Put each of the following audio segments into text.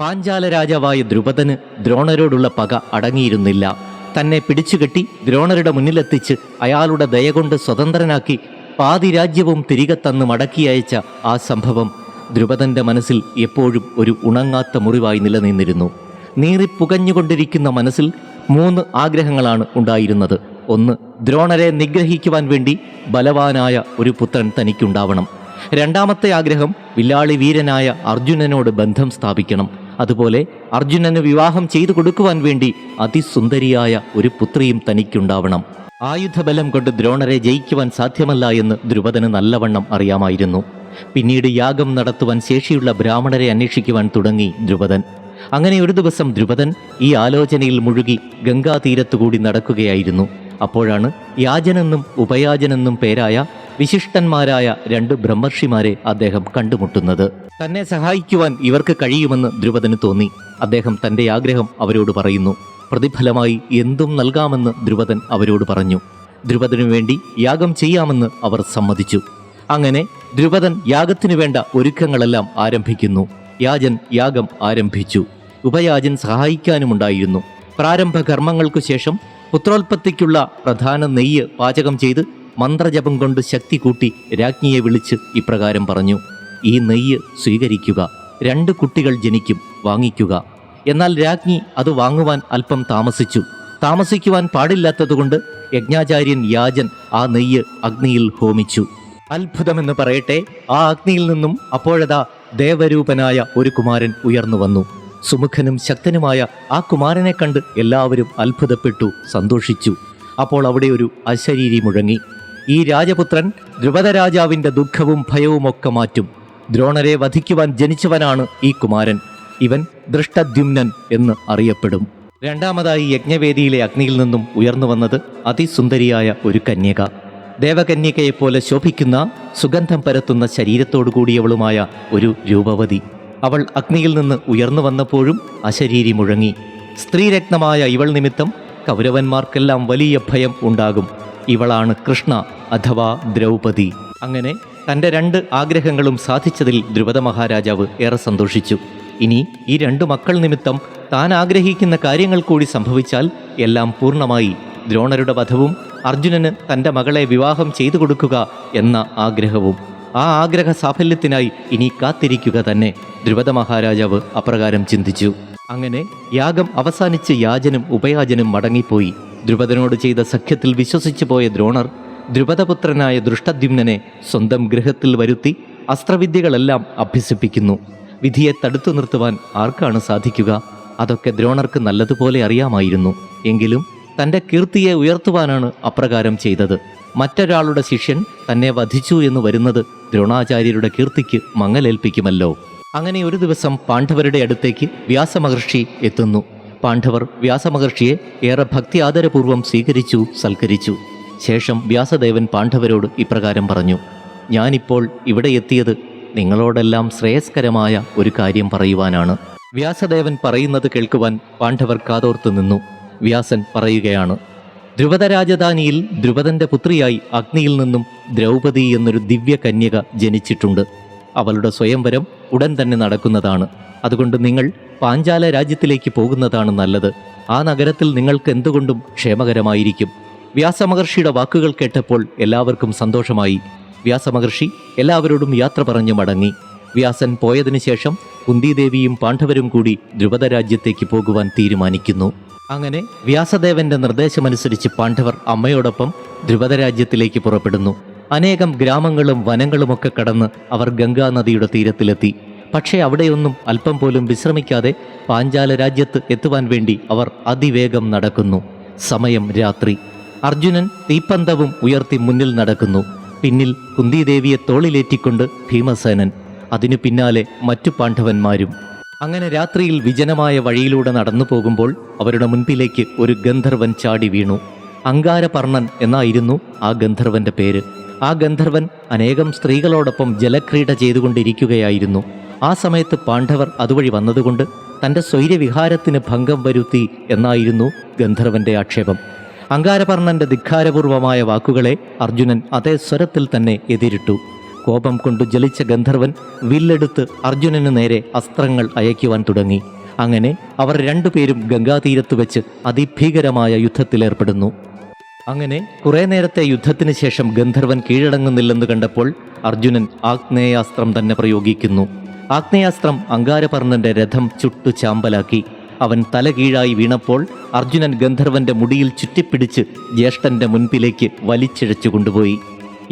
പാഞ്ചാല രാജാവായ ദ്രുപദന് ദ്രോണരോടുള്ള പക അടങ്ങിയിരുന്നില്ല. തന്നെ പിടിച്ചുകെട്ടി ദ്രോണരുടെ മുന്നിലെത്തിച്ച് അയാളുടെ ദയ കൊണ്ട് സ്വതന്ത്രനാക്കി പാതി രാജ്യവും തിരികെ തന്ന് മടക്കിയയച്ച ആ സംഭവം ദ്രുപദന്റെ മനസ്സിൽ എപ്പോഴും ഒരു ഉണങ്ങാത്ത മുറിവായി നിലനിന്നിരുന്നു. നീറിപ്പുകഞ്ഞുകൊണ്ടിരിക്കുന്ന മനസ്സിൽ 3 ആഗ്രഹങ്ങളാണ് ഉണ്ടായിരുന്നത്. 1. ദ്രോണരെ നിഗ്രഹിക്കുവാൻ വേണ്ടി ബലവാനായ ഒരു പുത്രൻ തനിക്കുണ്ടാവണം. 2ാമത്തെ ആഗ്രഹം വില്ലാളി വീരനായ അർജുനനോട് ബന്ധം സ്ഥാപിക്കണം. അതുപോലെ അർജുനന് വിവാഹം ചെയ്തു കൊടുക്കുവാൻ വേണ്ടി അതിസുന്ദരിയായ ഒരു പുത്രിയും തനിക്കുണ്ടാവണം. ആയുധബലം കൊണ്ട് ദ്രോണരെ ജയിക്കുവാൻ സാധ്യമല്ല എന്ന് ദ്രുപദന് നല്ലവണ്ണം അറിയാമായിരുന്നു. പിന്നീട് യാഗം നടത്തുവാൻ ശേഷിയുള്ള ബ്രാഹ്മണരെ അന്വേഷിക്കുവാൻ തുടങ്ങി ദ്രുപദൻ. അങ്ങനെ ഒരു ദിവസം ദ്രുപദൻ ഈ ആലോചനയിൽ മുഴുകി ഗംഗാതീരത്തുകൂടി നടക്കുകയായിരുന്നു. അപ്പോഴാണ് യാജനെന്നും ഉപയാജനെന്നും പേരായ വിശിഷ്ടന്മാരായ 2 ബ്രഹ്മർഷിമാരെ അദ്ദേഹം കണ്ടുമുട്ടുന്നത്. തന്നെ സഹായിക്കുവാൻ ഇവർക്ക് കഴിയുമെന്ന് ദ്രുപദന് തോന്നി. അദ്ദേഹം തൻ്റെ ആഗ്രഹം അവരോട് പറയുന്നു. പ്രതിഫലമായി എന്തും നൽകാമെന്ന് ദ്രുപദൻ അവരോട് പറഞ്ഞു. ദ്രുപദനു വേണ്ടി യാഗം ചെയ്യാമെന്ന് അവർ സമ്മതിച്ചു. അങ്ങനെ ദ്രുപദൻ യാഗത്തിനു വേണ്ട ഒരുക്കങ്ങളെല്ലാം ആരംഭിക്കുന്നു. യാജൻ യാഗം ആരംഭിച്ചു. ഉപയാജൻ സഹായിക്കാനുമുണ്ടായിരുന്നു. പ്രാരംഭ കർമ്മങ്ങൾക്കു ശേഷം പുത്രോൽപത്തിക്കുള്ള പ്രധാന നെയ്യ് പാചകം ചെയ്ത് മന്ത്രജപം കൊണ്ട് ശക്തി കൂട്ടി രാജ്ഞിയെ വിളിച്ച് ഇപ്രകാരം പറഞ്ഞു: ഈ നെയ്യ് സ്വീകരിക്കുക. 2 കുട്ടികൾ ജനിക്കും, വാങ്ങിക്കുക. എന്നാൽ രാജ്ഞി അത് വാങ്ങുവാൻ അല്പം താമസിക്കുവാൻ പാടില്ലാത്തതുകൊണ്ട് യജ്ഞാചാര്യൻ യാജൻ ആ നെയ്യ് അഗ്നിയിൽ ഹോമിച്ചു. അത്ഭുതമെന്ന് പറയട്ടെ, ആ അഗ്നിയിൽ നിന്നും അപ്പോഴതാ ദേവരൂപനായ ഒരു കുമാരൻ ഉയർന്നു വന്നു. സുമുഖനും ശക്തനുമായ ആ കുമാരനെ കണ്ട് എല്ലാവരും അത്ഭുതപ്പെട്ടു, സന്തോഷിച്ചു. അപ്പോൾ അവിടെ ഒരു അശരീരി മുഴങ്ങി: ഈ രാജപുത്രൻ ദ്രുപദരാജാവിൻ്റെ ദുഃഖവും ഭയവുമൊക്കെ മാറ്റും. ദ്രോണരെ വധിക്കുവാൻ ജനിച്ചവനാണ് ഈ കുമാരൻ. ഇവൻ ദൃഷ്ടദ്യുമ്നൻ എന്ന് അറിയപ്പെടും. 2ാമതായി യജ്ഞവേദിയിലെ അഗ്നിയിൽ നിന്നും ഉയർന്നു വന്നത് അതിസുന്ദരിയായ ഒരു കന്യക. ദേവകന്യകയെപ്പോലെ ശോഭിക്കുന്ന, സുഗന്ധം പരത്തുന്ന ശരീരത്തോടു കൂടിയവളുമായ ഒരു രൂപവതി. അവൾ അഗ്നിയിൽ നിന്ന് ഉയർന്നു വന്നപ്പോഴും അശരീരി മുഴങ്ങി. സ്ത്രീരത്നമായ ഇവൾ നിമിത്തം കൗരവന്മാർക്കെല്ലാം വലിയ ഭയം ഉണ്ടാകും. ഇവളാണ് കൃഷ്ണ അഥവാ ദ്രൗപദി. അങ്ങനെ തൻ്റെ 2 ആഗ്രഹങ്ങളും സാധിച്ചതിൽ ദ്രുപദ മഹാരാജാവ് ഏറെ സന്തോഷിച്ചു. ഇനി ഈ 2 മക്കൾ നിമിത്തം താൻ ആഗ്രഹിക്കുന്ന കാര്യങ്ങൾ കൂടി സംഭവിച്ചാൽ എല്ലാം പൂർണ്ണമായി. ദ്രോണരുടെ വധവും അർജുനന് തൻ്റെ മകളെ വിവാഹം ചെയ്തു കൊടുക്കുക എന്ന ആഗ്രഹവും. ആ ആഗ്രഹ സാഫല്യത്തിനായി ഇനി കാത്തിരിക്കുക തന്നെ. ദ്രുപദ മഹാരാജാവ് അപ്രകാരം ചിന്തിച്ചു. അങ്ങനെ യാഗം അവസാനിച്ച് യാജനും ഉപയാജനും മടങ്ങിപ്പോയി. ദ്രുപദനോട് ചെയ്ത സഖ്യത്തിൽ വിശ്വസിച്ചു പോയ ദ്രോണർ ദ്രുപദപുത്രനായ ദൃഷ്ടദ്യുമ്നനെ സ്വന്തം ഗൃഹത്തിൽ വരുത്തി അസ്ത്രവിദ്യകളെല്ലാം അഭ്യസിപ്പിക്കുന്നു. വിധിയെ തടുത്തു നിർത്തുവാൻ ആർക്കാണ് സാധിക്കുക? അതൊക്കെ ദ്രോണർക്ക് നല്ലതുപോലെ അറിയാമായിരുന്നു. എങ്കിലും തൻ്റെ കീർത്തിയെ ഉയർത്തുവാനാണ് അപ്രകാരം ചെയ്തത്. മറ്റൊരാളുടെ ശിഷ്യൻ തന്നെ വധിച്ചു എന്ന് വരുന്നത് ദ്രോണാചാര്യരുടെ കീർത്തിക്ക് മങ്ങലേൽപ്പിക്കുമല്ലോ. അങ്ങനെ ഒരു ദിവസം പാണ്ഡവരുടെ അടുത്തേക്ക് വ്യാസമഹർഷി എത്തുന്നു. പാണ്ഡവർ വ്യാസമഹർഷിയെ ഏറെ ഭക്തി ആദരപൂർവ്വം സ്വീകരിച്ചു, സൽക്കരിച്ചു. ശേഷം വ്യാസദേവൻ പാണ്ഡവരോട് ഇപ്രകാരം പറഞ്ഞു: ഞാനിപ്പോൾ ഇവിടെ എത്തിയത് നിങ്ങളോടെല്ലാം ശ്രേയസ്കരമായ ഒരു കാര്യം പറയുവാനാണ്. വ്യാസദേവൻ പറയുന്നത് കേൾക്കുവാൻ പാണ്ഡവർ കാതോർത്തു നിന്നു. വ്യാസൻ പറയുകയാണ്: ദ്രുപദരാജധാനിയിൽ ദ്രുപദന്റെ പുത്രിയായി അഗ്നിയിൽ നിന്നും ദ്രൗപദി എന്നൊരു ദിവ്യ കന്യക ജനിച്ചിട്ടുണ്ട്. അവളുടെ സ്വയംവരം ഉടൻ തന്നെ നടക്കുന്നതാണ്. അതുകൊണ്ട് നിങ്ങൾ പാഞ്ചാല രാജ്യത്തിലേക്ക് പോകുന്നതാണ് നല്ലത്. ആ നഗരത്തിൽ നിങ്ങൾക്ക് എന്തുകൊണ്ടും ക്ഷേമകരമായിരിക്കും. വ്യാസമഹർഷിയുടെ വാക്കുകൾ കേട്ടപ്പോൾ എല്ലാവർക്കും സന്തോഷമായി. വ്യാസമഹർഷി എല്ലാവരോടും യാത്ര പറഞ്ഞു മടങ്ങി. വ്യാസൻ പോയതിനു ശേഷം കുന്തിദേവിയും പാണ്ഡവരും കൂടി ദ്രുപദരാജ്യത്തേക്ക് പോകുവാൻ തീരുമാനിക്കുന്നു. അങ്ങനെ വ്യാസദേവന്റെ നിർദ്ദേശമനുസരിച്ച് പാണ്ഡവർ അമ്മയോടൊപ്പം ദ്രുപദരാജ്യത്തിലേക്ക് പുറപ്പെടുന്നു. അനേകം ഗ്രാമങ്ങളും വനങ്ങളുമൊക്കെ കടന്ന് അവർ ഗംഗാനദിയുടെ തീരത്തിലെത്തി. പക്ഷേ അവിടെയൊന്നും അല്പം പോലും വിശ്രമിക്കാതെ പാഞ്ചാല രാജ്യത്ത് എത്തുവാൻ വേണ്ടി അവർ അതിവേഗം നടക്കുന്നു. സമയം രാത്രി. അർജുനൻ തീപ്പന്തവും ഉയർത്തി മുന്നിൽ നടക്കുന്നു. പിന്നിൽ കുന്തിദേവിയെ തോളിലേറ്റിക്കൊണ്ട് ഭീമസേനൻ, അതിനു പിന്നാലെ മറ്റു പാണ്ഡവന്മാരും. അങ്ങനെ രാത്രിയിൽ വിജനമായ വഴിയിലൂടെ നടന്നു പോകുമ്പോൾ അവരുടെ മുൻപിലേക്ക് ഒരു ഗന്ധർവൻ ചാടി വീണു. അങ്കാരപർണൻ എന്നായിരുന്നു ആ ഗന്ധർവന്റെ പേര്. ആ ഗന്ധർവൻ അനേകം സ്ത്രീകളോടൊപ്പം ജലക്രീഡ ചെയ്തുകൊണ്ടിരിക്കുകയായിരുന്നു. ആ സമയത്ത് പാണ്ഡവർ അതുവഴി വന്നതുകൊണ്ട് തൻ്റെ സ്വൈര്യവിഹാരത്തിന് ഭംഗം വരുത്തി എന്നായിരുന്നു ഗന്ധർവന്റെ ആക്ഷേപം. അങ്കാരപർണന്റെ ധിക്കാരപൂർവമായ വാക്കുകളെ അർജുനൻ അതേ സ്വരത്തിൽ തന്നെ എതിരിട്ടു. കോപം കൊണ്ടു ജലിച്ച ഗന്ധർവൻ വില്ലെടുത്ത് അർജുനന് നേരെ അസ്ത്രങ്ങൾ അയക്കുവാൻ തുടങ്ങി. അങ്ങനെ അവർ രണ്ടുപേരും ഗംഗാതീരത്ത് വെച്ച് അതിഭീകരമായ യുദ്ധത്തിലേർപ്പെടുന്നു. അങ്ങനെ കുറേ നേരത്തെ യുദ്ധത്തിന് ശേഷം ഗന്ധർവൻ കീഴടങ്ങുന്നില്ലെന്ന് കണ്ടപ്പോൾ അർജുനൻ ആഗ്നേയാസ്ത്രം തന്നെ പ്രയോഗിക്കുന്നു. ആഗ്നേയാസ്ത്രം അങ്കാരപർണന്റെ രഥം ചുട്ടു ചാമ്പലാക്കി. അവൻ തലകീഴായി വീണപ്പോൾ അർജുനൻ ഗന്ധർവന്റെ മുടിയിൽ ചുറ്റിപ്പിടിച്ച് ജ്യേഷ്ഠന്റെ മുൻപിലേക്ക് വലിച്ചിഴച്ചു കൊണ്ടുപോയി.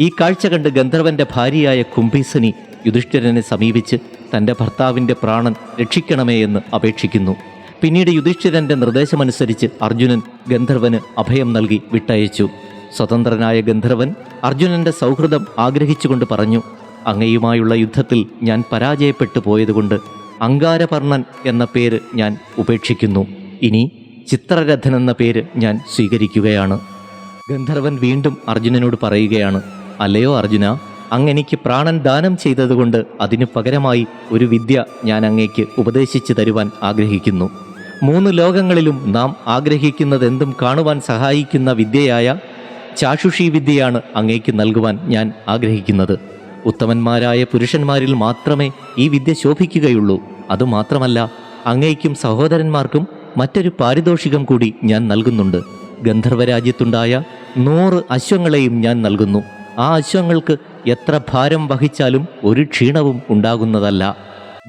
ഈ കാഴ്ച കണ്ട് ഗന്ധർവന്റെ ഭാര്യയായ കുംഭീസനി യുധിഷ്ഠിരനെ സമീപിച്ച് തൻ്റെ ഭർത്താവിൻ്റെ പ്രാണൻ രക്ഷിക്കണമേ എന്ന് അപേക്ഷിക്കുന്നു. പിന്നീട് യുധിഷ്ഠിരന്റെ നിർദ്ദേശമനുസരിച്ച് അർജുനൻ ഗന്ധർവന് അഭയം നൽകി വിട്ടയച്ചു. സ്വതന്ത്രനായ ഗന്ധർവൻ അർജുനന്റെ സൗഹൃദം ആഗ്രഹിച്ചുകൊണ്ട് പറഞ്ഞു, അങ്ങയുമായുള്ള യുദ്ധത്തിൽ ഞാൻ പരാജയപ്പെട്ടു പോയതുകൊണ്ട് അങ്കാരപർണൻ എന്ന പേര് ഞാൻ ഉപേക്ഷിക്കുന്നു. ഇനി ചിത്രരഥൻ എന്ന പേര് ഞാൻ സ്വീകരിക്കുകയാണ്. ഗന്ധർവൻ വീണ്ടും അർജുനനോട് പറയുകയാണ്, അല്ലയോ അർജുന, അങ്ങെനിക്ക് പ്രാണൻ ദാനം ചെയ്തതുകൊണ്ട് അതിനു പകരമായി ഒരു വിദ്യ ഞാൻ അങ്ങേക്ക് ഉപദേശിച്ചു തരുവാൻ ആഗ്രഹിക്കുന്നു. 3 ലോകങ്ങളിലും നാം ആഗ്രഹിക്കുന്നതെന്തും കാണുവാൻ സഹായിക്കുന്ന വിദ്യയായ ചാഷുഷി വിദ്യയാണ് അങ്ങേക്ക് നൽകുവാൻ ഞാൻ ആഗ്രഹിക്കുന്നത്. ഉത്തമന്മാരായ പുരുഷന്മാരിൽ മാത്രമേ ഈ വിദ്യ ശോഭിക്കുകയുള്ളൂ. അതുമാത്രമല്ല, അങ്ങേക്കും സഹോദരന്മാർക്കും മറ്റൊരു പാരിതോഷികം കൂടി ഞാൻ നൽകുന്നുണ്ട്. ഗന്ധർവരാജ്യത്തുണ്ടായ 100 അശ്വങ്ങളെയും ഞാൻ നൽകുന്നു. ആ അശ്വങ്ങൾക്ക് എത്ര ഭാരം വഹിച്ചാലും ഒരു ക്ഷീണവും ഉണ്ടാകുന്നതല്ല.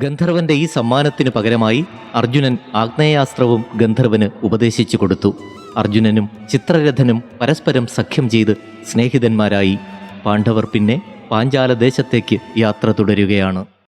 ഗന്ധർവന്റെ ഈ സമ്മാനത്തിന് പകരമായി അർജുനൻ ആഗ്നേയാസ്ത്രവും ഗന്ധർവന് ഉപദേശിച്ചു കൊടുത്തു. അർജുനനും ചിത്രരഥനും പരസ്പരം സഖ്യം ചെയ്ത് സ്നേഹിതന്മാരായി. പാണ്ഡവർ പിന്നെ പാഞ്ചാല ദേശത്തേക്ക് യാത്ര തുടരുകയാണ്.